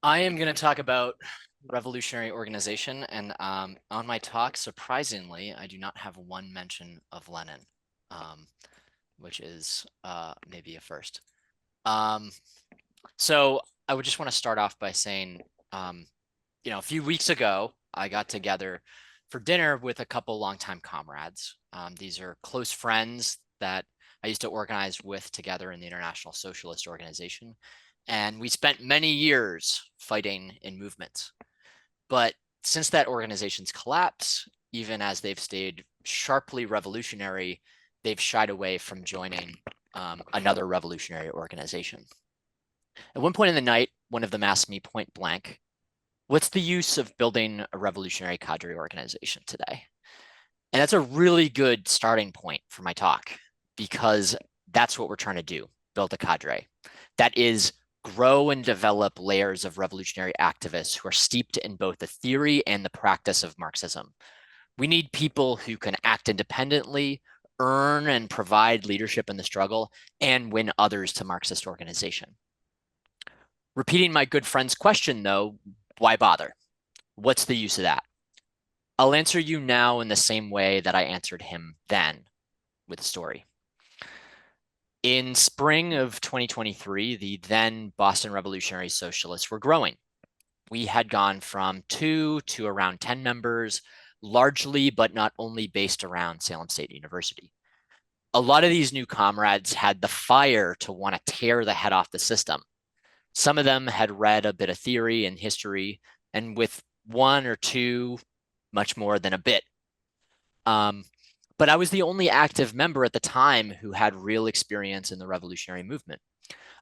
I am going to talk about revolutionary organization, and on my talk, surprisingly, I do not have one mention of Lenin, um, which is maybe a first. Um, so I would just want to start off by saying, um, a few weeks ago, I got together for dinner with a couple longtime comrades. These are close friends that I used to organize with together in the International Socialist Organization. And we spent many years fighting in movements. But since that organization's collapse, even as they've stayed sharply revolutionary, they've shied away from joining another revolutionary organization. At one point in the night, one of them asked me point blank, "What's the use of building a revolutionary cadre organization today?" And that's a really good starting point for my talk because that's what we're trying to do, build a cadre. That is, grow and develop layers of revolutionary activists who are steeped in both the theory and the practice of Marxism. We need people who can act independently, earn and provide leadership in the struggle, and win others to Marxist organization. Repeating my good friend's question, though, why bother? What's the use of that? I'll answer you now in the same way that I answered him then with a story. In spring of 2023, the then Boston Revolutionary Socialists were growing. We had gone from 2 to around 10 members, largely but not only based around Salem State University. A lot of these new comrades had the fire to want to tear the head off the system. Some of them had read a bit of theory and history, and with one or two, much more than a bit. But I was the only active member at the time who had real experience in the revolutionary movement.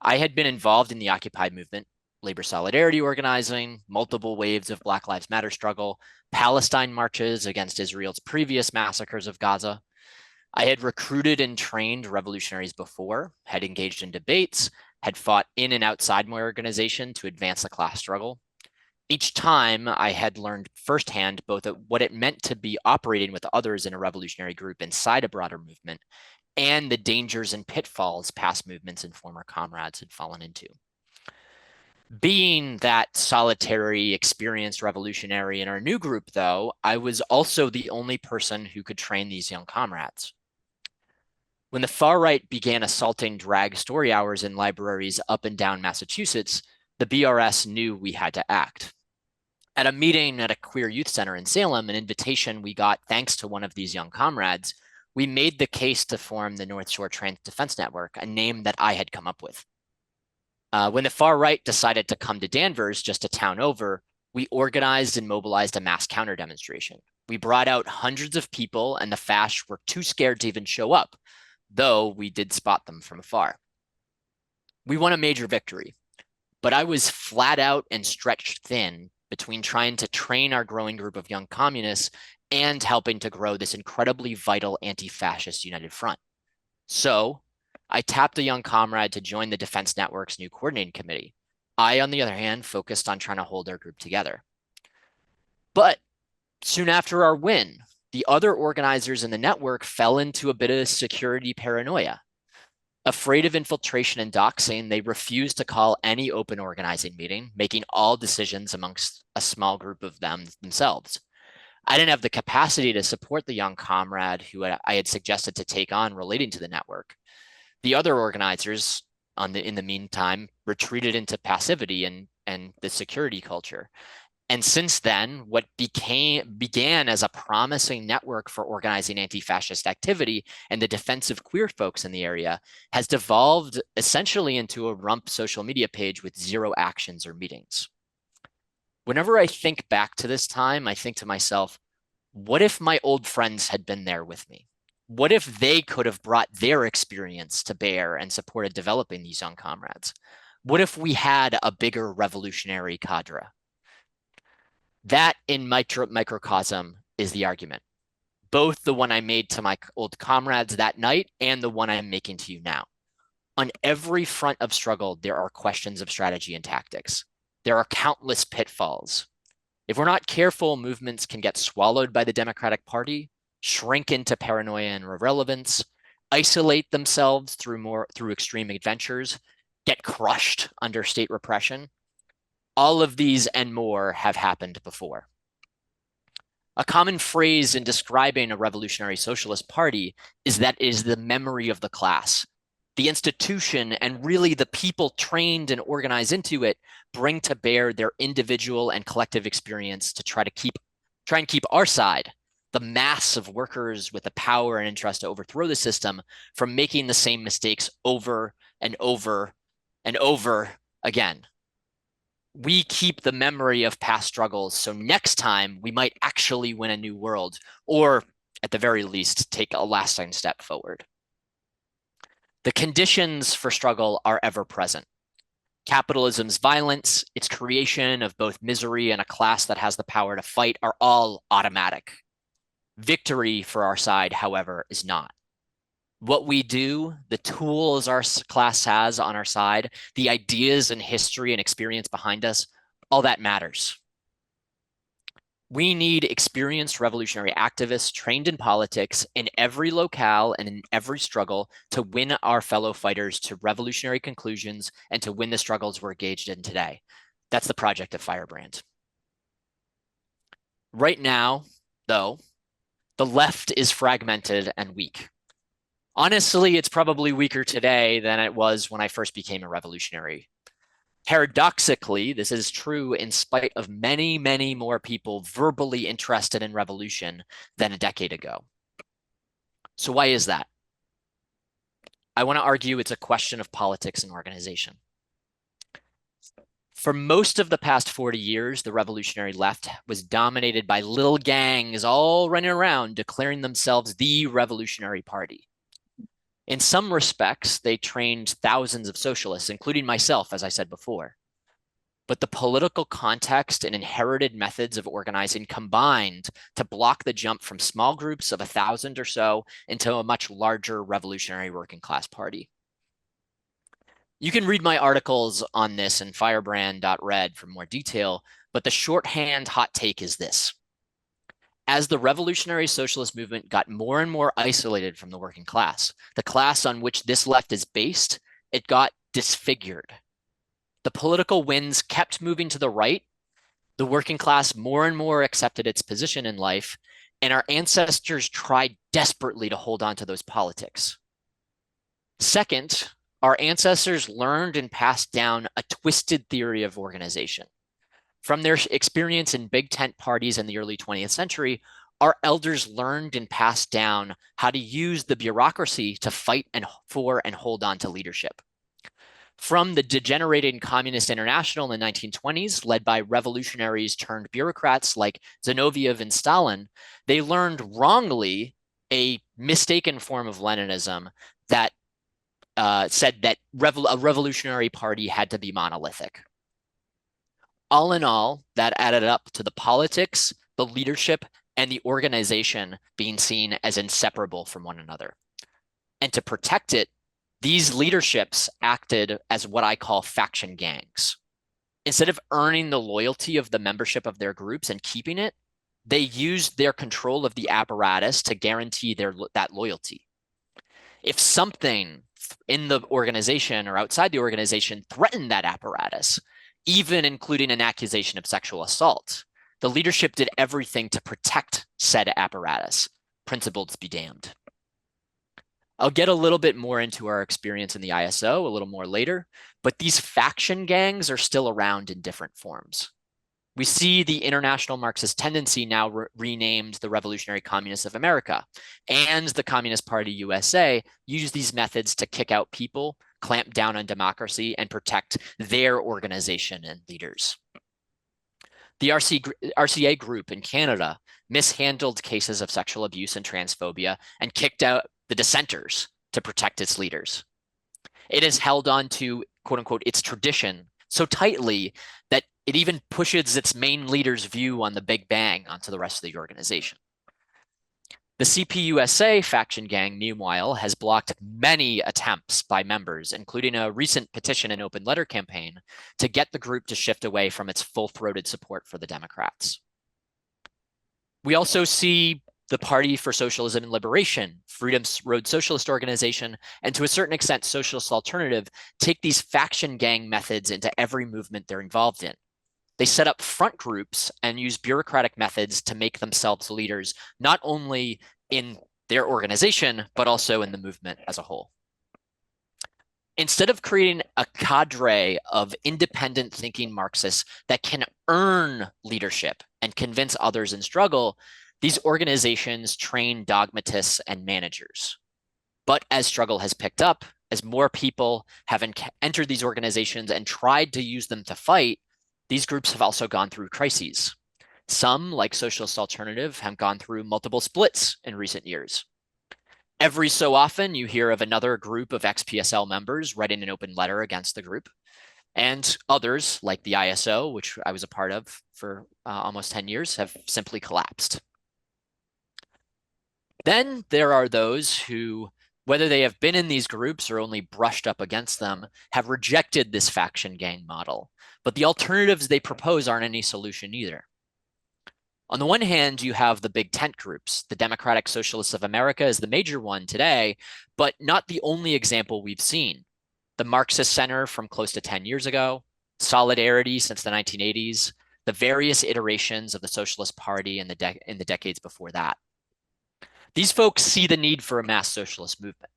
I had been involved in the Occupy movement, labor solidarity organizing, multiple waves of Black Lives Matter struggle, Palestine marches against Israel's previous massacres of Gaza. I had recruited and trained revolutionaries before, had engaged in debates, had fought in and outside my organization to advance the class struggle. Each time I had learned firsthand both what it meant to be operating with others in a revolutionary group inside a broader movement and the dangers and pitfalls past movements and former comrades had fallen into. Being that solitary, experienced revolutionary in our new group, though, I was also the only person who could train these young comrades. When the far right began assaulting drag story hours in libraries up and down Massachusetts, the BRS knew we had to act. At a meeting at a queer youth center in Salem, an invitation we got thanks to one of these young comrades, we made the case to form the North Shore Trans Defense Network, a name that I had come up with. When the far right decided to come to Danvers, just a town over, we organized and mobilized a mass counter demonstration. We brought out hundreds of people, and the Fash were too scared to even show up, though we did spot them from afar. We won a major victory, but I was flat out and stretched thin between trying to train our growing group of young communists and helping to grow this incredibly vital anti-fascist united front. So I tapped a young comrade to join the Defense Network's new coordinating committee. I, on the other hand, focused on trying to hold our group together. But soon after our win, the other organizers in the network fell into a bit of security paranoia. Afraid of infiltration and doxing, they refused to call any open organizing meeting, making all decisions amongst a small group of them themselves. I didn't have the capacity to support the young comrade who I had suggested to take on relating to the network. The other organizers, in the meantime, retreated into passivity and the security culture. And since then, what began as a promising network for organizing anti-fascist activity and the defense of queer folks in the area has devolved essentially into a rump social media page with zero actions or meetings. Whenever I think back to this time, I think to myself, what if my old friends had been there with me? What if they could have brought their experience to bear and supported developing these young comrades? What if we had a bigger revolutionary cadre? That in microcosm is the argument, both the one I made to my old comrades that night and the one I'm making to you now. On every front of struggle, there are questions of strategy and tactics. There are countless pitfalls. If we're not careful, movements can get swallowed by the Democratic Party, shrink into paranoia and irrelevance, isolate themselves through extreme adventures, get crushed under state repression. All of these and more have happened before. A common phrase in describing a revolutionary socialist party is that it is the memory of the class. The institution and really the people trained and organized into it bring to bear their individual and collective experience to try and keep our side, the mass of workers with the power and interest to overthrow the system, from making the same mistakes over and over and over again. We keep the memory of past struggles, so next time we might actually win a new world, or at the very least, take a lasting step forward. The conditions for struggle are ever present. Capitalism's violence, its creation of both misery and a class that has the power to fight, are all automatic. Victory for our side, however, is not. What we do, the tools our class has on our side, the ideas and history and experience behind us, all that matters. We need experienced revolutionary activists trained in politics in every locale and in every struggle to win our fellow fighters to revolutionary conclusions and to win the struggles we're engaged in today. That's the project of Firebrand. Right now, though, the left is fragmented and weak. Honestly, it's probably weaker today than it was when I first became a revolutionary. Paradoxically, this is true in spite of many, many more people verbally interested in revolution than a decade ago. So why is that? I want to argue it's a question of politics and organization. For most of the past 40 years, the revolutionary left was dominated by little gangs all running around declaring themselves the revolutionary party. In some respects, they trained thousands of socialists, including myself, as I said before. But the political context and inherited methods of organizing combined to block the jump from small groups of 1,000 or so into a much larger revolutionary working class party. You can read my articles on this in firebrand.red for more detail, but the shorthand hot take is this. As the revolutionary socialist movement got more and more isolated from the working class, the class on which this left is based, it got disfigured. The political winds kept moving to the right. The working class more and more accepted its position in life, and our ancestors tried desperately to hold on to those politics. Second, our ancestors learned and passed down a twisted theory of organization. From their experience in big tent parties in the early 20th century, our elders learned and passed down how to use the bureaucracy to fight for and hold on to leadership. From the degenerating Communist International in the 1920s, led by revolutionaries turned bureaucrats like Zinoviev and Stalin, they learned wrongly a mistaken form of Leninism that said that a revolutionary party had to be monolithic. All in all, that added up to the politics, the leadership, and the organization being seen as inseparable from one another. And to protect it, these leaderships acted as what I call faction gangs. Instead of earning the loyalty of the membership of their groups and keeping it, they used their control of the apparatus to guarantee that loyalty. If something in the organization or outside the organization threatened that apparatus, even including an accusation of sexual assault, the leadership did everything to protect said apparatus. Principled be damned. I'll get a little bit more into our experience in the ISO a little more later, but these faction gangs are still around in different forms. We see the International Marxist Tendency now renamed the Revolutionary Communists of America, and the Communist Party USA use these methods to kick out people, clamp down on democracy, and protect their organization and leaders. The RCA group in Canada mishandled cases of sexual abuse and transphobia and kicked out the dissenters to protect its leaders. It has held on to, quote unquote, its tradition so tightly that it even pushes its main leader's view on the Big Bang onto the rest of the organization. The CPUSA faction gang, meanwhile, has blocked many attempts by members, including a recent petition and open letter campaign, to get the group to shift away from its full-throated support for the Democrats. We also see the Party for Socialism and Liberation, Freedom's Road Socialist Organization, and to a certain extent, Socialist Alternative, take these faction gang methods into every movement they're involved in. They set up front groups and use bureaucratic methods to make themselves leaders, not only in their organization, but also in the movement as a whole. Instead of creating a cadre of independent thinking Marxists that can earn leadership and convince others and struggle, these organizations train dogmatists and managers. But as struggle has picked up, as more people have entered these organizations and tried to use them to fight, these groups have also gone through crises. Some, like Socialist Alternative, have gone through multiple splits in recent years. Every so often, you hear of another group of ex-PSL members writing an open letter against the group. And others, like the ISO, which I was a part of for almost 10 years, have simply collapsed. Then there are those who, whether they have been in these groups or only brushed up against them, have rejected this faction gang model. But the alternatives they propose aren't any solution either. On the one hand, you have the big tent groups. The Democratic Socialists of America is the major one today, but not the only example we've seen. The Marxist Center from close to 10 years ago, Solidarity since the 1980s, the various iterations of the Socialist Party in the decades before that. These folks see the need for a mass socialist movement.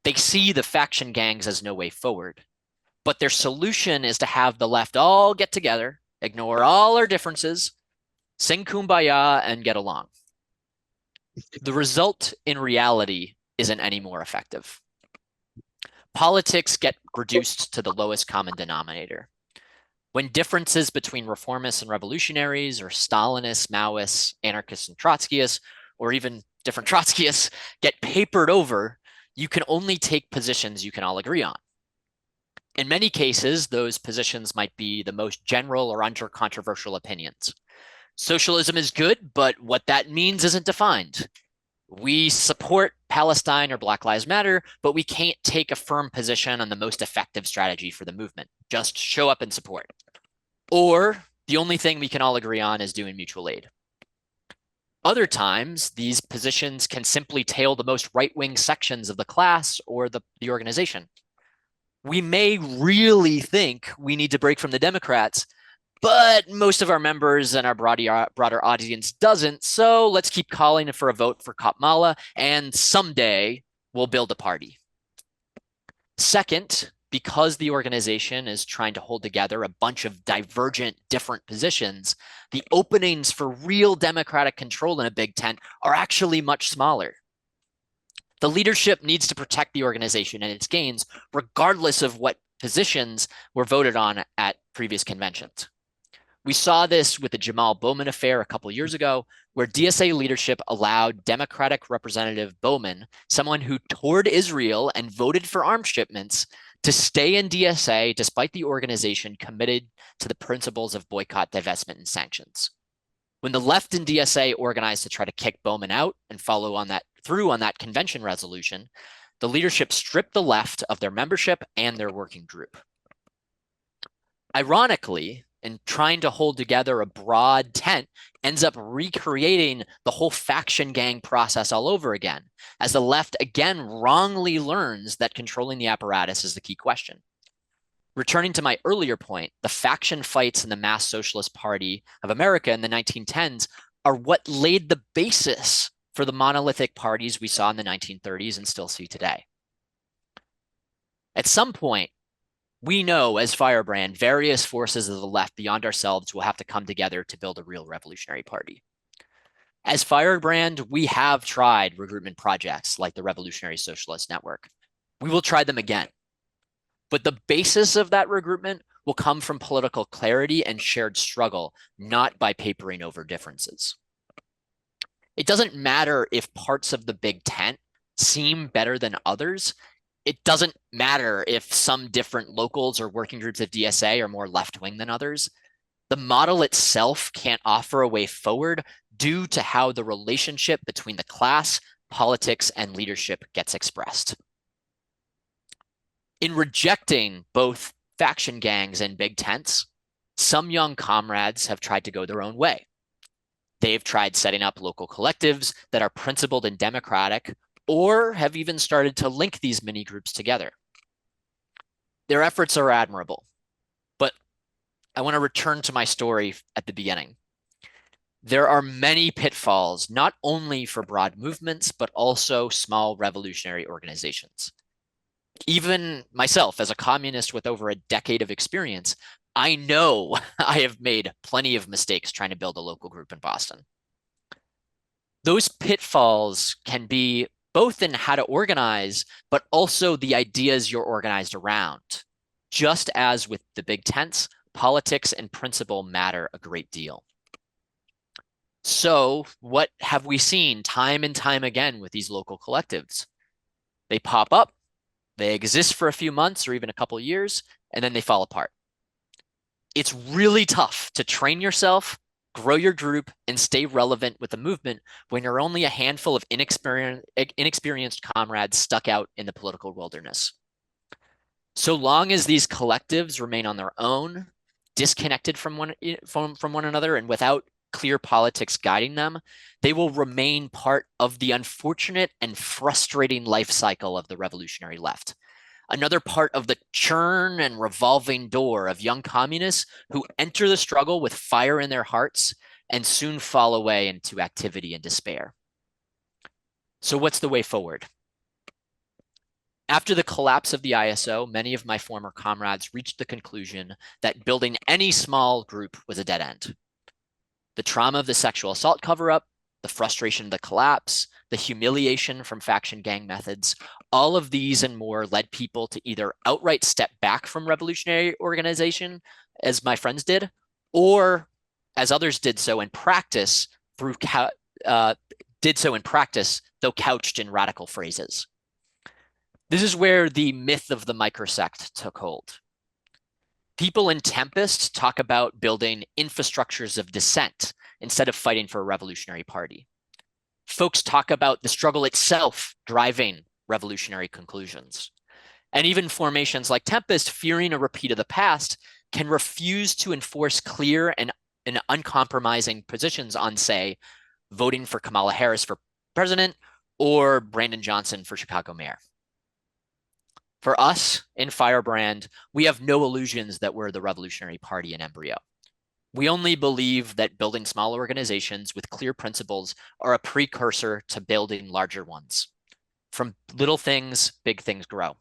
They see the faction gangs as no way forward. But their solution is to have the left all get together, ignore all our differences, sing kumbaya, and get along. The result in reality isn't any more effective. Politics get reduced to the lowest common denominator. When differences between reformists and revolutionaries, or Stalinists, Maoists, anarchists, and Trotskyists, or even different Trotskyists get papered over, you can only take positions you can all agree on. In many cases, those positions might be the most general or under-controversial opinions. Socialism is good, but what that means isn't defined. We support Palestine or Black Lives Matter, but we can't take a firm position on the most effective strategy for the movement. Just show up and support. Or the only thing we can all agree on is doing mutual aid. Other times, these positions can simply tail the most right-wing sections of the class or the organization. We may really think we need to break from the Democrats, but most of our members and our broader audience doesn't, so let's keep calling for a vote for Kapmala, and someday we'll build a party. Second, because the organization is trying to hold together a bunch of divergent, different positions, the openings for real democratic control in a big tent are actually much smaller. The leadership needs to protect the organization and its gains, regardless of what positions were voted on at previous conventions. We saw this with the Jamal Bowman affair a couple of years ago, where DSA leadership allowed Democratic Representative Bowman, someone who toured Israel and voted for arms shipments, to stay in DSA despite the organization committed to the principles of boycott, divestment, and sanctions. When the left in DSA organized to try to kick Bowman out and follow through on that convention resolution, the leadership stripped the left of their membership and their working group. Ironically, in trying to hold together a broad tent, ends up recreating the whole faction gang process all over again, as the left again wrongly learns that controlling the apparatus is the key question. Returning to my earlier point, the faction fights in the Mass Socialist Party of America in the 1910s are what laid the basis for the monolithic parties we saw in the 1930s and still see today. At some point, we know as Firebrand, various forces of the left beyond ourselves will have to come together to build a real revolutionary party. As Firebrand, we have tried recruitment projects like the Revolutionary Socialist Network. We will try them again. But the basis of that recruitment will come from political clarity and shared struggle, not by papering over differences. It doesn't matter if parts of the Big Tent seem better than others. It doesn't matter if some different locals or working groups of DSA are more left-wing than others. The model itself can't offer a way forward due to how the relationship between the class, politics, and leadership gets expressed. In rejecting both faction gangs and big tents, some young comrades have tried to go their own way. They've tried setting up local collectives that are principled and democratic, or have even started to link these mini groups together. Their efforts are admirable, but I want to return to my story at the beginning. There are many pitfalls, not only for broad movements, but also small revolutionary organizations. Even myself, as a communist with over a decade of experience, I know I have made plenty of mistakes trying to build a local group in Boston. Those pitfalls can be both in how to organize, but also the ideas you're organized around. Just as with the big tents, politics and principle matter a great deal. So, what have we seen time and time again with these local collectives? They pop up, they exist for a few months or even a couple of years, and then they fall apart. It's really tough to train yourself, grow your group, and stay relevant with the movement when you're only a handful of inexperienced comrades stuck out in the political wilderness. So long as these collectives remain on their own, disconnected from one another, and without clear politics guiding them, they will remain part of the unfortunate and frustrating life cycle of the revolutionary left. Another part of the churn and revolving door of young communists who enter the struggle with fire in their hearts and soon fall away into activity and despair. So, what's the way forward? After the collapse of the ISO, many of my former comrades reached the conclusion that building any small group was a dead end. The trauma of the sexual assault cover up, the frustration of the collapse, the humiliation from faction gang methods, all of these and more led people to either outright step back from revolutionary organization, as my friends did, or as others did so in practice through though couched in radical phrases. This is where the myth of the microsect took hold. People in Tempest talk about building infrastructures of dissent instead of fighting for a revolutionary party. Folks talk about the struggle itself driving revolutionary conclusions. And even formations like Tempest, fearing a repeat of the past, can refuse to enforce clear and uncompromising positions on, say, voting for Kamala Harris for president or Brandon Johnson for Chicago mayor. For us in Firebrand, we have no illusions that we're the Revolutionary Party in embryo. We only believe that building small organizations with clear principles are a precursor to building larger ones. From little things, big things grow.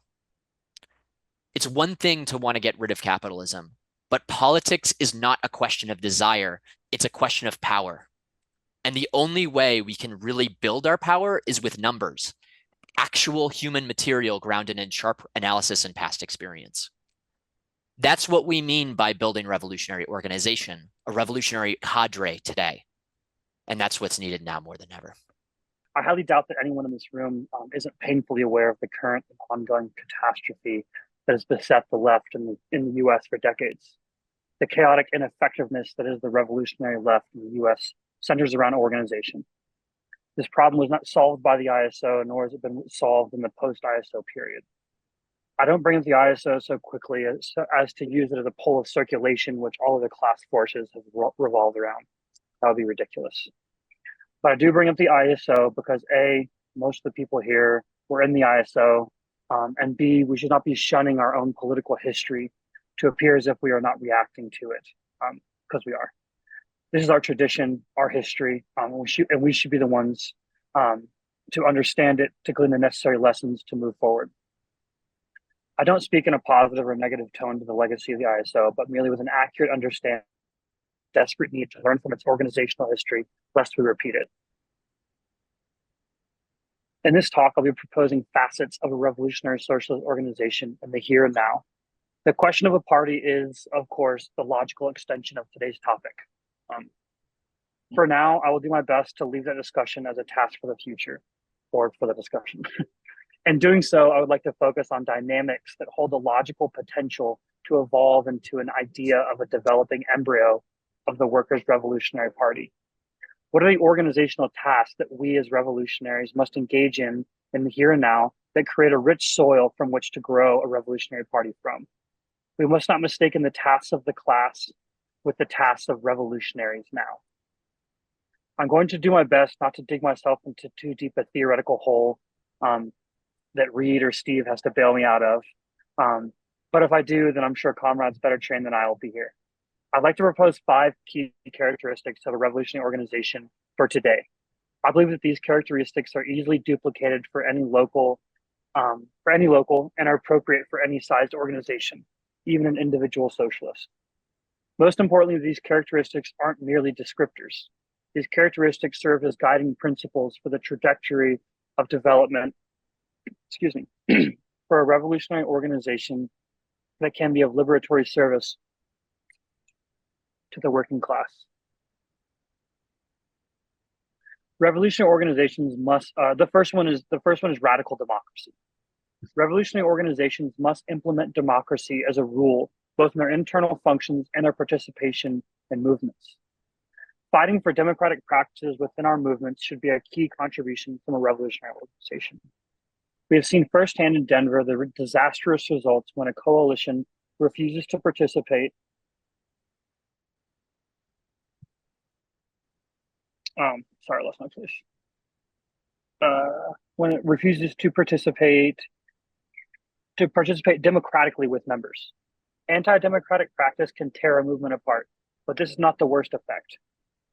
It's one thing to want to get rid of capitalism, but politics is not a question of desire, it's a question of power. And the only way we can really build our power is with numbers, actual human material grounded in sharp analysis and past experience. That's what we mean by building revolutionary organization, a revolutionary cadre today. And that's what's needed now more than ever. I highly doubt that anyone in this room isn't painfully aware of the current and ongoing catastrophe that has beset the left in the US for decades. The chaotic ineffectiveness that is the revolutionary left in the US centers around organization. This problem was not solved by the ISO, nor has it been solved in the post-ISO period. I don't bring up the ISO so quickly as to use it as a pole of circulation, which all of the class forces have revolved around. That would be ridiculous. But I do bring up the ISO because A, most of the people here were in the ISO, and B, we should not be shunning our own political history to appear as if we are not reacting to it, because we are. This is our tradition, our history, and we should be the ones to understand it, to glean the necessary lessons to move forward. I don't speak in a positive or negative tone to the legacy of the ISO, but merely with an accurate understanding, desperate need to learn from its organizational history, lest we repeat it. In this talk, I'll be proposing facets of a revolutionary socialist organization in the here and now. The question of a party is, of course, the logical extension of today's topic. For now, I will do my best to leave that discussion as a task for the future, or for the discussion. In doing so, I would like to focus on dynamics that hold the logical potential to evolve into an idea of a developing embryo of the Workers' Revolutionary Party. What are the organizational tasks that we as revolutionaries must engage in the here and now that create a rich soil from which to grow a revolutionary party from? We must not mistake the tasks of the class with the tasks of revolutionaries now. I'm going to do my best not to dig myself into too deep a theoretical hole that Reed or Steve has to bail me out of. But if I do, then I'm sure comrades better trained than I will be here. I'd like to propose 5 key characteristics of a revolutionary organization for today. I believe that these characteristics are easily duplicated for any local and are appropriate for any sized organization, even an individual socialist. Most importantly, these characteristics aren't merely descriptors. These characteristics serve as guiding principles for the trajectory of development, excuse me, for a revolutionary organization that can be of liberatory service to the working class. Revolutionary organizations must. The first one is radical democracy. Revolutionary organizations must implement democracy as a rule, both in their internal functions and their participation in movements. Fighting for democratic practices within our movements should be a key contribution from a revolutionary organization. We have seen firsthand in Denver the disastrous results when a coalition refuses to participate. Sorry, I lost my place. When it refuses to participate democratically with members. Anti-democratic practice can tear a movement apart, but this is not the worst effect.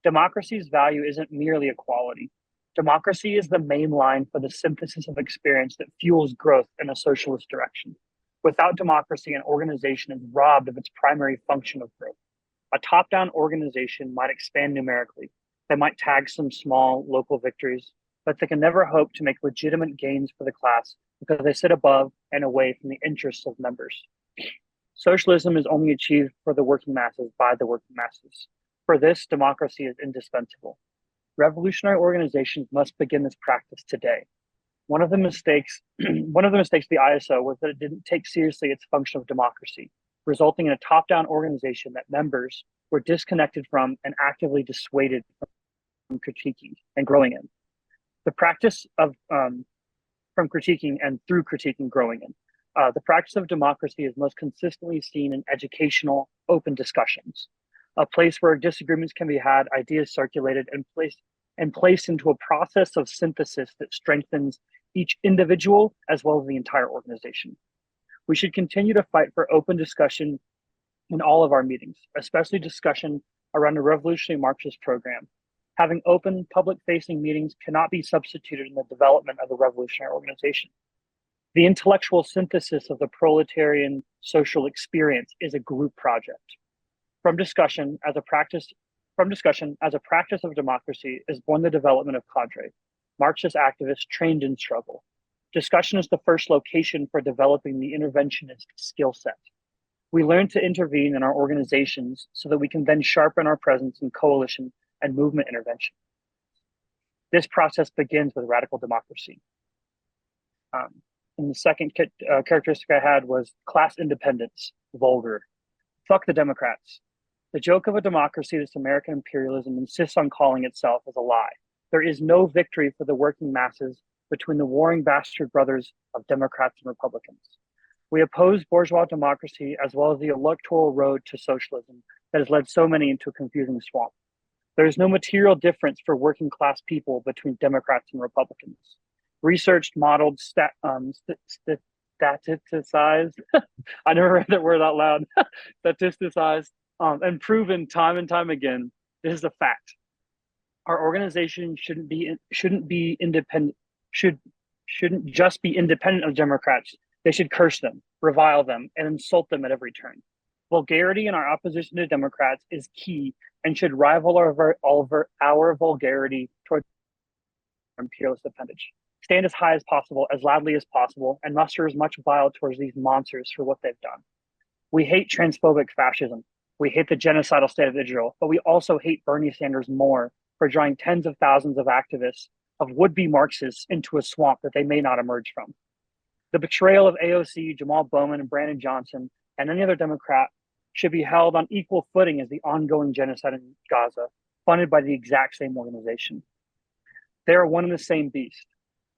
Democracy's value isn't merely equality. Democracy is the main line for the synthesis of experience that fuels growth in a socialist direction. Without democracy, an organization is robbed of its primary function of growth. A top-down organization might expand numerically. They might tag some small local victories, but they can never hope to make legitimate gains for the class because they sit above and away from the interests of members. Socialism is only achieved for the working masses by the working masses. For this, democracy is indispensable. Revolutionary organizations must begin this practice today. One of the mistakes of the ISO was that it didn't take seriously its function of democracy, resulting in a top-down organization that members were disconnected from and actively dissuaded from critiquing and growing in. The practice of from critiquing and through critiquing growing in. The practice of democracy is most consistently seen in educational, open discussions, a place where disagreements can be had, ideas circulated, and placed into a process of synthesis that strengthens each individual as well as the entire organization. We should continue to fight for open discussion in all of our meetings, especially discussion around a revolutionary Marxist program. Having open, public-facing meetings cannot be substituted in the development of a revolutionary organization. The intellectual synthesis of the proletarian social experience is a group project. From discussion as a practice of democracy is born the development of cadre, Marxist activists trained in struggle. Discussion is the first location for developing the interventionist skill set. We learn to intervene in our organizations so that we can then sharpen our presence in coalition and movement intervention. This process begins with radical democracy. And the second characteristic I had was class independence, vulgar. Fuck the Democrats. The joke of a democracy that American imperialism insists on calling itself is a lie. There is no victory for the working masses between the warring bastard brothers of Democrats and Republicans. We oppose bourgeois democracy as well as the electoral road to socialism that has led so many into a confusing swamp. There is no material difference for working class people between Democrats and Republicans. Researched, modeled, statisticized. I never read that word out loud. Statisticized, and proven time and time again. This is a fact. Our organization shouldn't just be independent of Democrats. They should curse them, revile them, and insult them at every turn. Vulgarity in our opposition to Democrats is key and should rival our vulgarity towards imperialist appendage. Stand as high as possible, as loudly as possible, and muster as much bile towards these monsters for what they've done. We hate transphobic fascism. We hate the genocidal state of Israel, but we also hate Bernie Sanders more for drawing tens of thousands of activists, of would-be Marxists, into a swamp that they may not emerge from. The betrayal of AOC, Jamal Bowman, and Brandon Johnson, and any other Democrat should be held on equal footing as the ongoing genocide in Gaza, funded by the exact same organization. They are one and the same beast.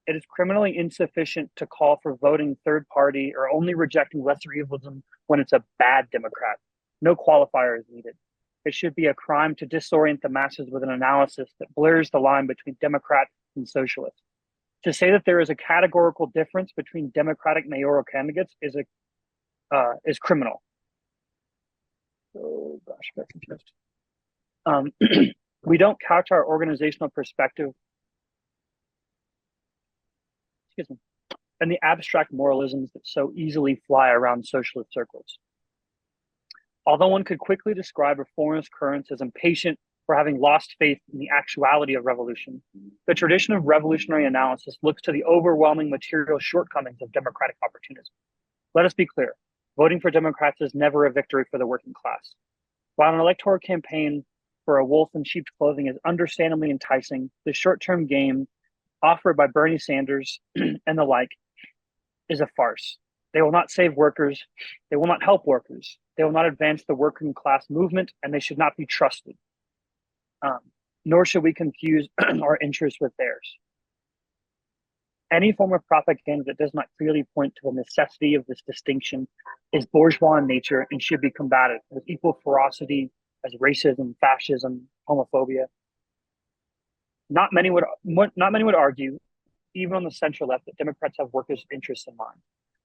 It is criminally insufficient to call for voting third party or only rejecting lesser evilism when it's a bad Democrat. No qualifier is needed. It should be a crime to disorient the masses with an analysis that blurs the line between Democrat and socialist. To say that there is a categorical difference between Democratic mayoral candidates is criminal. Oh gosh, I got confused. We don't couch our organizational perspective, excuse me, in the abstract moralisms that so easily fly around socialist circles. Although one could quickly describe reformist currents as impatient for having lost faith in the actuality of revolution, the tradition of revolutionary analysis looks to the overwhelming material shortcomings of democratic opportunism. Let us be clear, voting for Democrats is never a victory for the working class. While an electoral campaign for a wolf in sheep's clothing is understandably enticing, the short-term game offered by Bernie Sanders and the like is a farce. They will not save workers. They will not help workers. They will not advance the working class movement, and they should not be trusted. Nor should we confuse our interests with theirs. Any form of propaganda that does not clearly point to the necessity of this distinction is bourgeois in nature and should be combated with equal ferocity as racism, fascism, homophobia. Not many would argue, even on the center left, that Democrats have workers' interests in mind.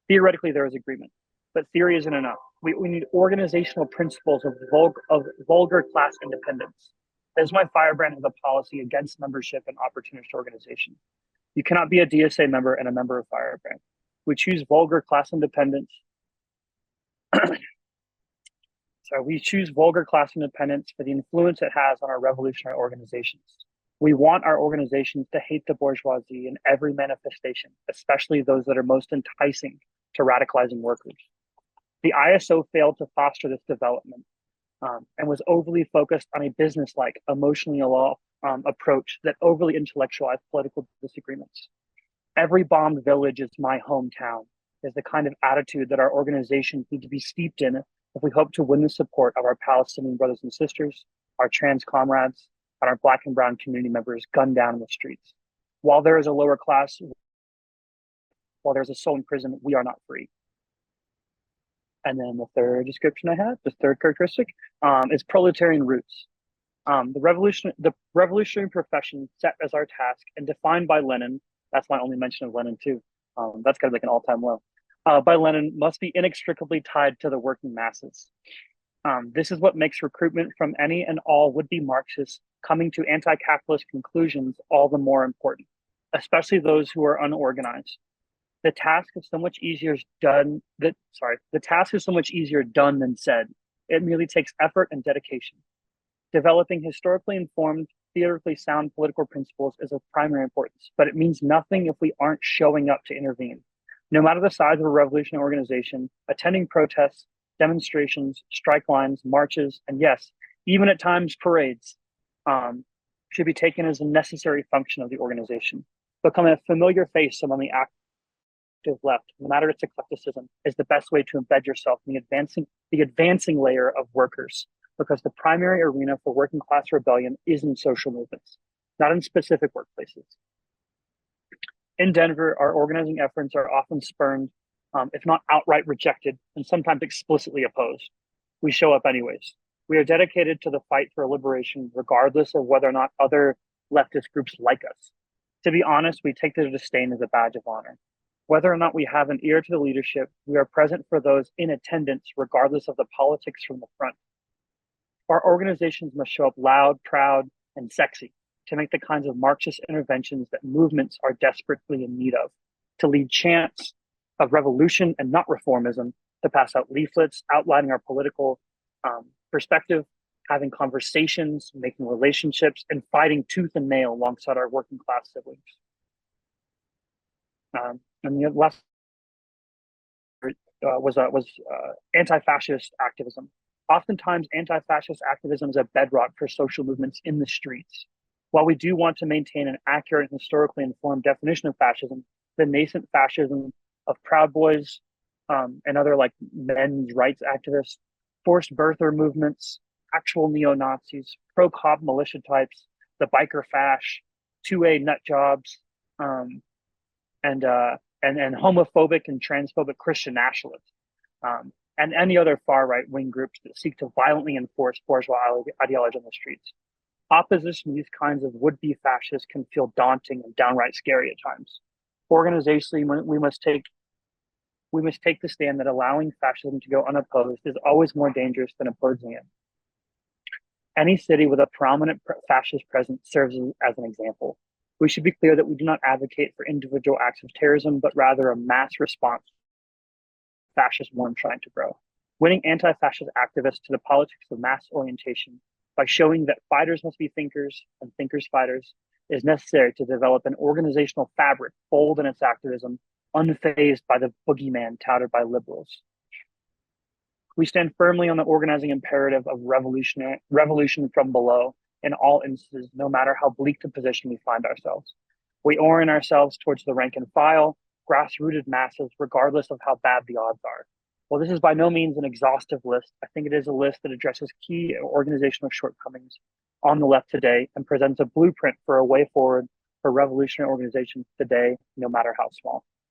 Theoretically, there is agreement, but theory isn't enough. We need organizational principles of vulgar class independence. That is why Firebrand has a policy against membership in opportunist organizations. You cannot be a DSA member and a member of Firebrand. We choose vulgar class independence. We choose vulgar class independence for the influence it has on our revolutionary organizations. We want our organizations to hate the bourgeoisie in every manifestation, especially those that are most enticing to radicalizing workers. The ISO failed to foster this development and was overly focused on a business-like, emotionally approach that overly intellectualized political disagreements. Every bombed village is my hometown is the kind of attitude that our organizations need to be steeped in if we hope to win the support of our Palestinian brothers and sisters, our trans comrades, and our Black and brown community members gunned down in the streets. While there is a lower class, while there's a soul in prison, we are not free. And then the third description I had, the third characteristic, is proletarian roots. The revolutionary profession set as our task and defined by Lenin, that's my only mention of Lenin too, that's kind of like an all-time low, by Lenin must be inextricably tied to the working masses. This is what makes recruitment from any and all would-be Marxists coming to anti-capitalist conclusions all the more important, especially those who are unorganized. The task is so much easier done than said. It merely takes effort and dedication. Developing historically informed, theoretically sound political principles is of primary importance, but it means nothing if we aren't showing up to intervene. No matter the size of a revolutionary organization, attending protests, demonstrations, strike lines, marches, and yes, even at times parades, should be taken as a necessary function of the organization. Becoming a familiar face among the active left, no matter its eclecticism, is the best way to embed yourself in the advancing layer of workers, because the primary arena for working class rebellion is in social movements, not in specific workplaces. In Denver, our organizing efforts are often spurned, if not outright rejected, and sometimes explicitly opposed. We show up anyways. We are dedicated to the fight for liberation, regardless of whether or not other leftist groups like us. To be honest, we take their disdain as a badge of honor. Whether or not we have an ear to the leadership, we are present for those in attendance, regardless of the politics from the front. Our organizations must show up loud, proud, and sexy to make the kinds of Marxist interventions that movements are desperately in need of, to lead chants of revolution and not reformism, to pass out leaflets outlining our political perspective, having conversations, making relationships, and fighting tooth and nail alongside our working class siblings. And the last was anti-fascist activism. Oftentimes, anti-fascist activism is a bedrock for social movements in the streets. While we do want to maintain an accurate and historically informed definition of fascism, the nascent fascism of Proud Boys and other like men's rights activists, forced birther movements, actual neo-Nazis, pro-cop militia types, the biker fash, 2A nut jobs, and homophobic and transphobic Christian nationalists, and any other far right-wing groups that seek to violently enforce bourgeois ideology on the streets. Opposition to these kinds of would-be fascists can feel daunting and downright scary at times. Organizationally, we must take We must take the stand that allowing fascism to go unopposed is always more dangerous than opposing it. Any city with a prominent fascist presence serves as an example. We should be clear that we do not advocate for individual acts of terrorism, but rather a mass response to fascist one trying to grow. Winning anti-fascist activists to the politics of mass orientation by showing that fighters must be thinkers and thinkers fighters is necessary to develop an organizational fabric bold in its activism, unfazed by the boogeyman touted by liberals. We stand firmly on the organizing imperative of revolution from below in all instances, no matter how bleak the position we find ourselves. We orient ourselves towards the rank and file, grassrooted masses, regardless of how bad the odds are. While this is by no means an exhaustive list, I think it is a list that addresses key organizational shortcomings on the left today and presents a blueprint for a way forward for revolutionary organizations today, no matter how small.